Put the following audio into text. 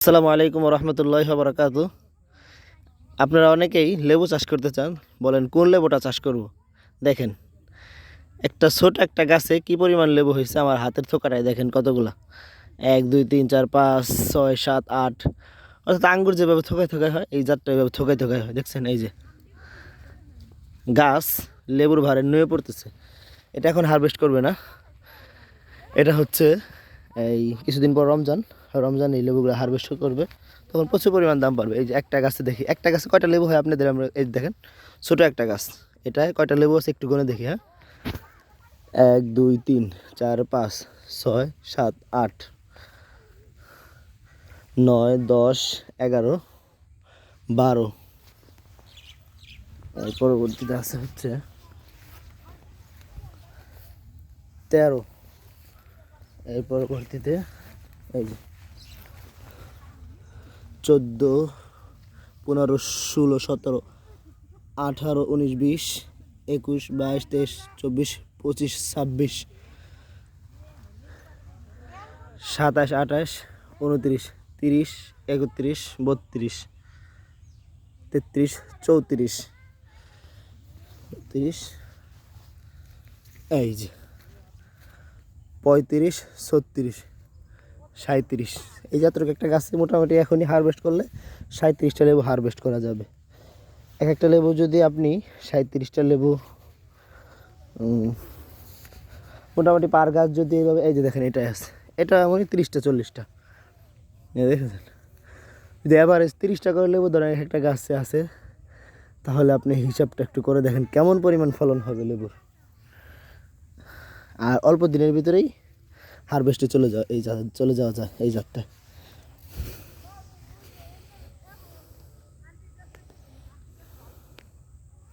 আসসালামু আলাইকুম রহমতুল্লাহ বরকাত। আপনারা অনেকেই লেবু চাষ করতে চান, বলেন কোন লেবুটা চাষ করব। দেখেন একটা ছোট একটা গাছে কি পরিমাণ লেবু হয়েছে, আমার হাতের থোকাটায় দেখেন কতগুলা, 1 2 3 4 5 6 7 8। অর্থাৎ আঙ্গুর যেভাবে থোকায় থোকায় হয়, এই জাতটা এভাবে থোকায় থোকায় হয়। দেখছেন এই যে গাছ লেবুর ভারে নুয়ে পড়তেছে। এটা এখন হারভেস্ট করবে না, এটা হচ্ছে এই কিছুদিন পর রমজান এই লেবুগুলো হারভেস্ট করবে, তখন প্রচুর পরিমাণ দাম পারবে। এই যে একটা গাছে দেখি, একটা গাছে কয়টা লেবু হয় আপনাদের, আমরা এই দেখেন ছোটো একটা গাছ, এটায় কয়টা লেবু আছে একটু গুনে দেখি। হ্যাঁ, 1 2 3 4 5 6 7 8 9 10 11 12। এর পরবর্তীতে আছে হচ্ছে 13। এর পরবর্তীতে এই যে 14 15 16 17 18 19 20 21 22 23 24 25 26 27 28 29 30 31 32 33 34 30 এই যে 35 36 37। এই যতটুকু একটা গাছে মোটামুটি এখনই হারভেস্ট করলে 37টা লেবু হারভেস্ট করা যাবে। এক একটা লেবু যদি আপনি 37টা লেবু মোটামুটি পার গাছ যদি এইভাবে, এই যে দেখেন এটাই আছে, এটা এমনই 30টা 40টা দেখেছেন। যদি অ্যাভারেজ 30টা করে লেবু ধরেন একটা গাছে আছে, তাহলে আপনি হিসাবটা একটু করে দেখেন কেমন পরিমাণ ফলন হবে লেবুর। আর অল্প দিনের ভিতরেই হারভেস্টে চলে যাওয়া যায় এই জাতটা।